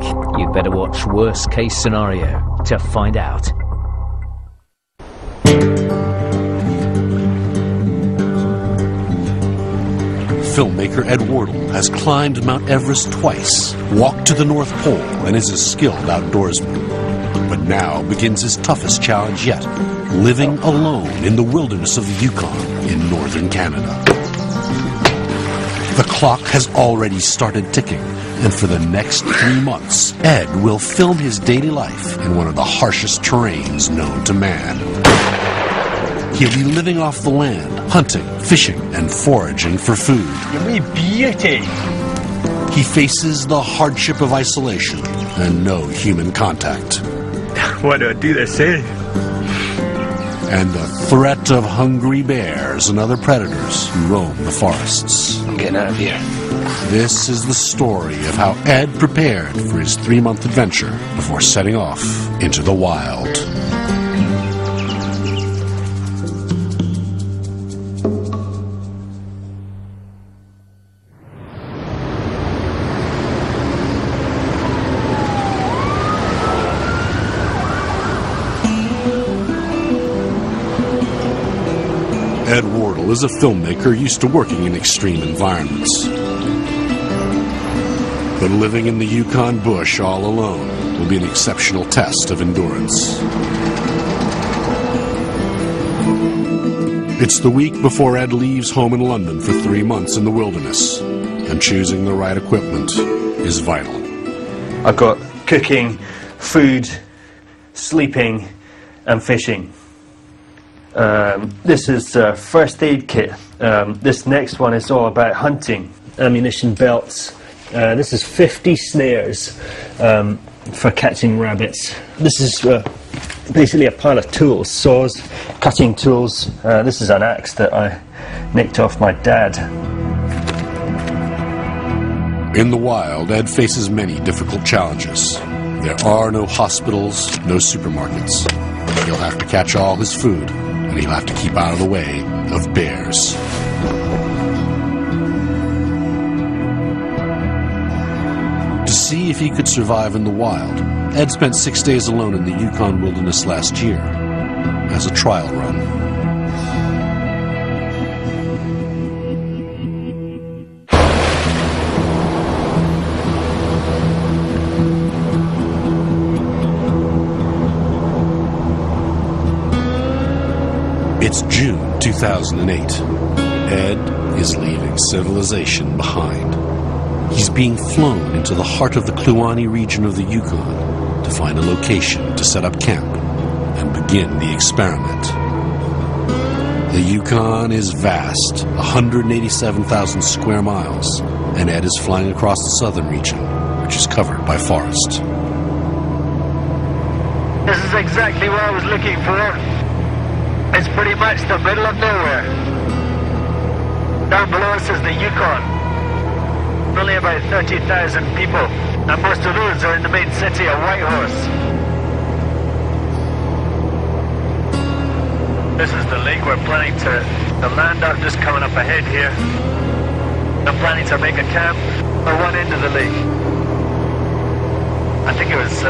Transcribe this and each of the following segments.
back. You'd better watch Worst Case Scenario to find out. Filmmaker Ed Wardle has climbed Mount Everest twice, walked to the North Pole, and is a skilled outdoorsman. But now begins his toughest challenge yet, living alone in the wilderness of the Yukon in northern Canada. The clock has already started ticking, and for the next 3 months, Ed will film his daily life in one of the harshest terrains known to man. He'll be living off the land, hunting, fishing, and foraging for food. You wee beauty! He faces the hardship of isolation and no human contact. Why do I do this, eh? And the threat of hungry bears and other predators who roam the forests. I'm getting out of here. This is the story of how Ed prepared for his 3-month adventure before setting off into the wild. Ed Wardle is a filmmaker used to working in extreme environments. But living in the Yukon bush all alone will be an exceptional test of endurance. It's the week before Ed leaves home in London for 3 months in the wilderness, and choosing the right equipment is vital. I've got cooking, food, sleeping, and fishing. This is a first aid kit. This next one is all about hunting. Ammunition belts. This is 50 snares for catching rabbits. This is basically a pile of tools, saws, cutting tools. This is an axe that I nicked off my dad. In the wild, Ed faces many difficult challenges. There are no hospitals, no supermarkets. He'll have to catch all his food, and he'll have to keep out of the way of bears. To see if he could survive in the wild, Ed spent 6 days alone in the Yukon wilderness last year as a trial run. It's June 2008. Ed is leaving civilization behind. He's being flown into the heart of the Kluane region of the Yukon to find a location to set up camp and begin the experiment. The Yukon is vast, 187,000 square miles, and Ed is flying across the southern region, which is covered by forest. This is exactly what I was looking for. It's pretty much the middle of nowhere. Down below us is the Yukon. Only about 30,000 people, and most of those are in the main city of Whitehorse. This is the lake we're planning to land at, just coming up ahead here. I'm planning to make a camp at one end of the lake. I think it was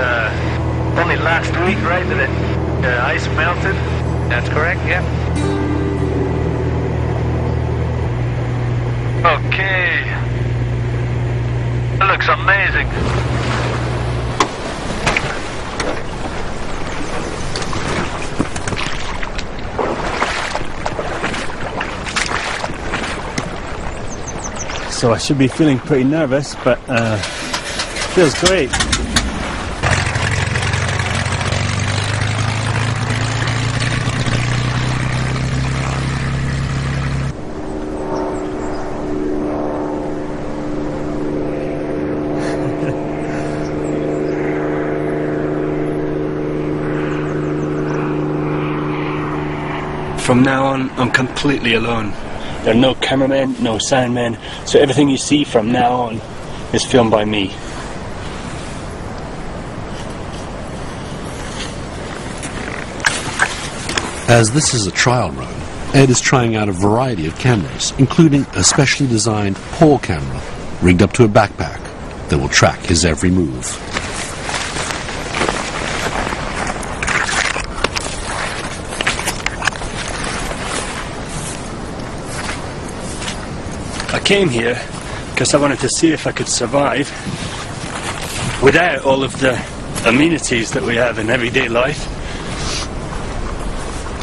only last week, right, that the ice melted. That's correct, yeah. Okay. It looks amazing. So I should be feeling pretty nervous, but feels great. From now on, I'm completely alone. There are no cameramen, no soundmen, so everything you see from now on is filmed by me. As this is a trial run, Ed is trying out a variety of cameras, including a specially designed pole camera rigged up to a backpack that will track his every move. I came here because I wanted to see if I could survive without all of the amenities that we have in everyday life.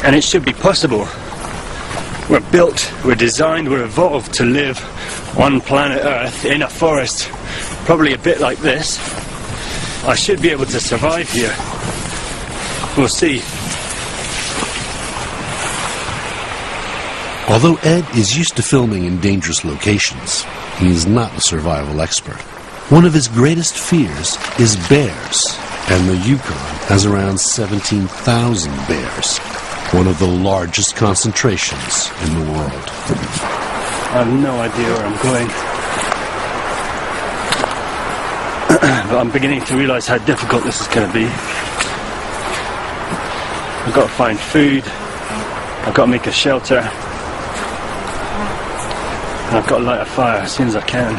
And it should be possible. We're built, we're designed, we're evolved to live on planet Earth in a forest, probably a bit like this. I should be able to survive here. We'll see. Although Ed is used to filming in dangerous locations, he is not a survival expert. One of his greatest fears is bears, and the Yukon has around 17,000 bears, one of the largest concentrations in the world. I have no idea where I'm going. But I'm beginning to realise how difficult this is going to be. I've got to find food, I've got to make a shelter, and I've got to light a fire as soon as I can.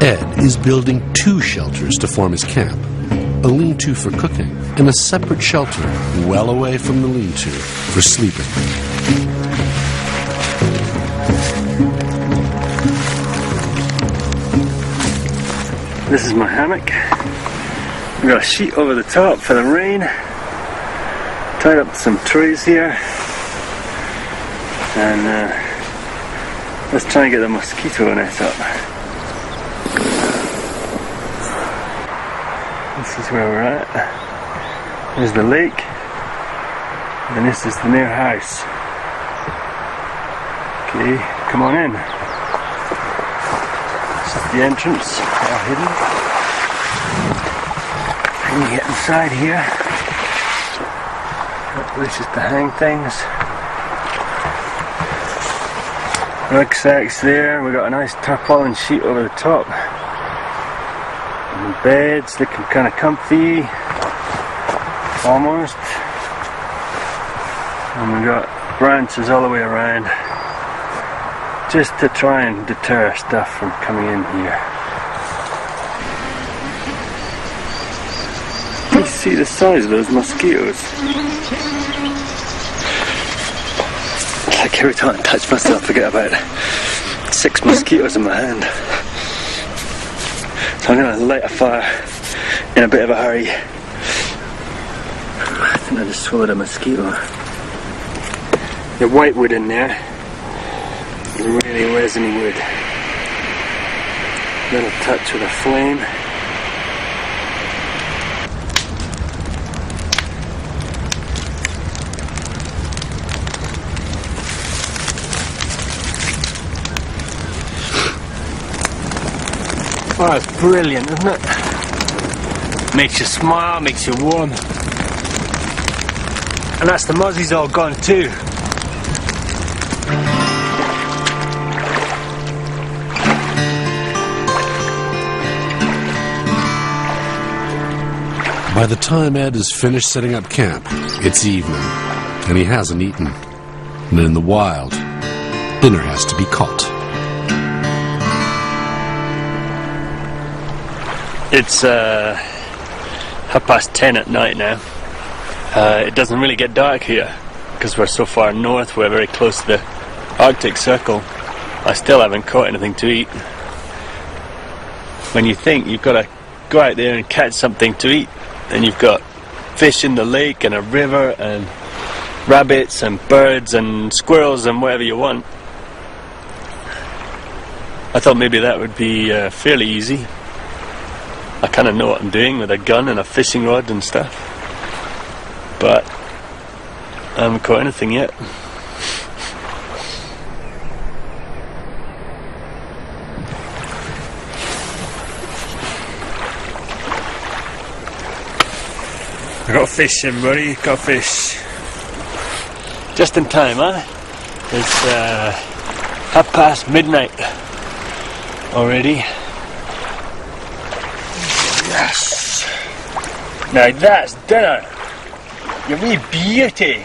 Ed is building 2 shelters to form his camp, a lean-to for cooking and a separate shelter well away from the lean-to for sleeping. This is my hammock. We've got a sheet over the top for the rain. Tied up some trees here. And let's try and get the mosquito net up. This is where we're at. There's the lake. And this is the new house. Okay, come on in. This is the entrance. All hidden. And you get inside here. Got places to hang things. Rucksacks there. We got a nice tarpaulin sheet over the top. And the beds looking kind of comfy. Almost. And we got branches all the way around. Just to try and deter stuff from coming in here. You see the size of those mosquitoes? Like every time I touch myself I get about 6 mosquitoes in my hand. So I'm going to light a fire in a bit of a hurry. I think I just swallowed a mosquito. The whitewood in there is really resiny wood. Little touch with a flame. Oh, it's brilliant, isn't it? Makes you smile, makes you warm. And that's the muzzies all gone too. By the time Ed is finished setting up camp, it's evening, and he hasn't eaten. And in the wild, dinner has to be caught. It's 10:30 at night now. It doesn't really get dark here because we're so far north, we're very close to the Arctic Circle. I still haven't caught anything to eat. When you think you've got to go out there and catch something to eat, and you've got fish in the lake and a river and rabbits and birds and squirrels and whatever you want. I thought maybe that would be fairly easy. I kind of know what I'm doing with a gun and a fishing rod and stuff, but I haven't caught anything yet. I got fish, everybody, got fish. Just in time, huh? It's midnight already. Yes! Now that's dinner! You wee beauty!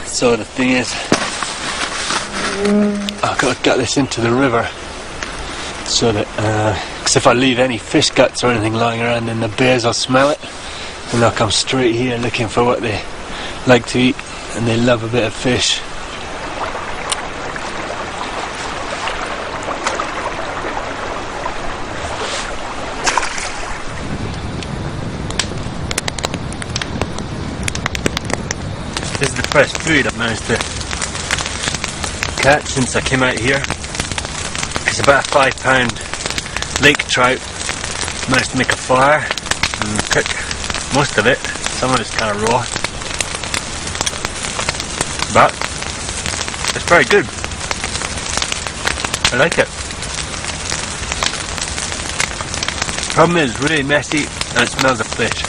So the thing is, I've got to gut this into the river so that, Because if I leave any fish guts or anything lying around, then the bears will smell it and they'll come straight here looking for what they like to eat, and they love a bit of fish. This is the first food I've managed to catch since I came out here. It's about a 5-pound lake trout. Managed to make a fire and cook most of it. Some of it's kind of raw, but it's very good. I like it. Problem is, it's really messy and it smells of fish.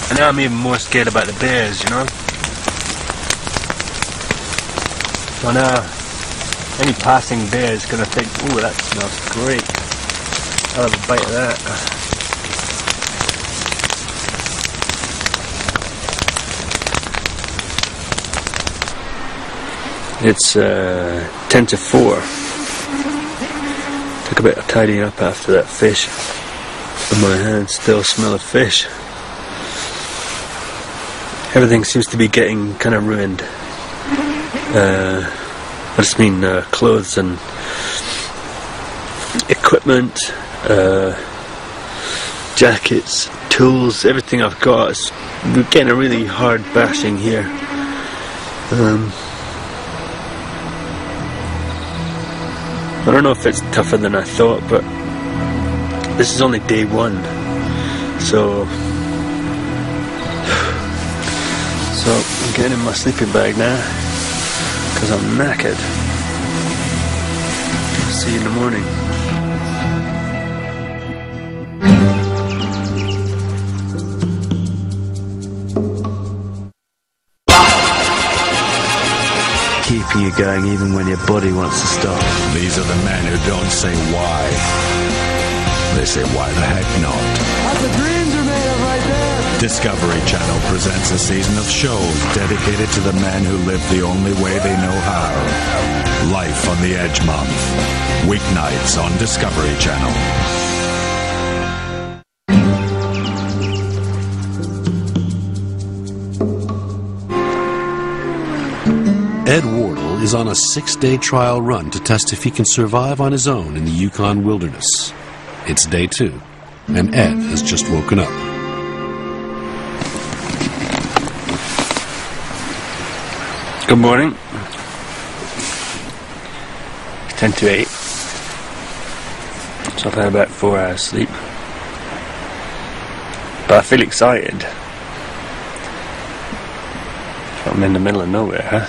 And now I'm even more scared about the bears, you know. So now, any passing bear is going to think, "Ooh, that smells great. I'll have a bite of that." It's 10 to 4. Took a bit of tidying up after that fish, but my hands still smell of fish. Everything seems to be getting kind of ruined. I just mean clothes and equipment, jackets, tools, everything I've got. We're getting a really hard bashing here. I don't know if it's tougher than I thought, but this is only day 1, so I'm getting in my sleeping bag now because I'm knackered. See you in the morning. Keeping you going even when your body wants to stop. These are the men who don't say why. They say why the heck not. What the dreams are made of right there. Discovery Channel presents a season of shows dedicated to the men who live the only way they know how. Life on the Edge Month. Weeknights on Discovery Channel. Ed Wardle is on a 6-day trial run to test if he can survive on his own in the Yukon wilderness. It's day 2, and Ed has just woken up. Good morning. It's 10 to 8. So I've had about 4 hours sleep. But I feel excited. I'm in the middle of nowhere, huh?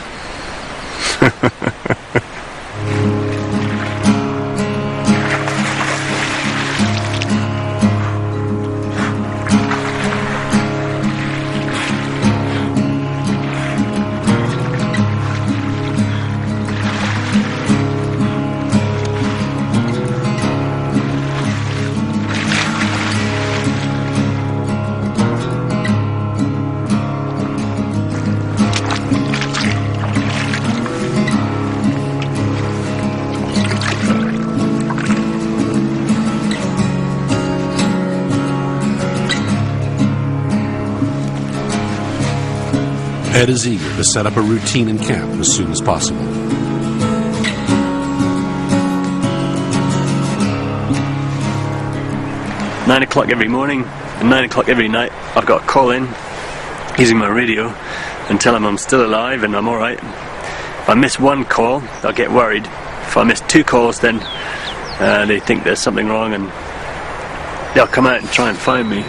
Ed is eager to set up a routine in camp as soon as possible. "9 o'clock every morning and 9 o'clock every night, I've got to call in using my radio and tell them I'm still alive and I'm alright. If I miss 1 call, I'll get worried. If I miss 2 calls, then they think there's something wrong and they'll come out and try and find me."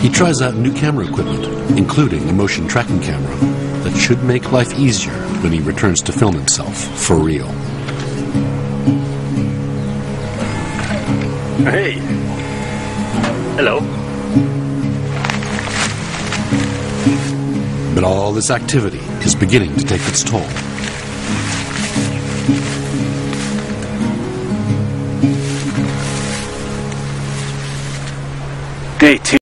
He tries out new camera equipment, including a motion tracking camera, that should make life easier when he returns to film himself for real. Hey! Hello. But all this activity is beginning to take its toll. Day 2.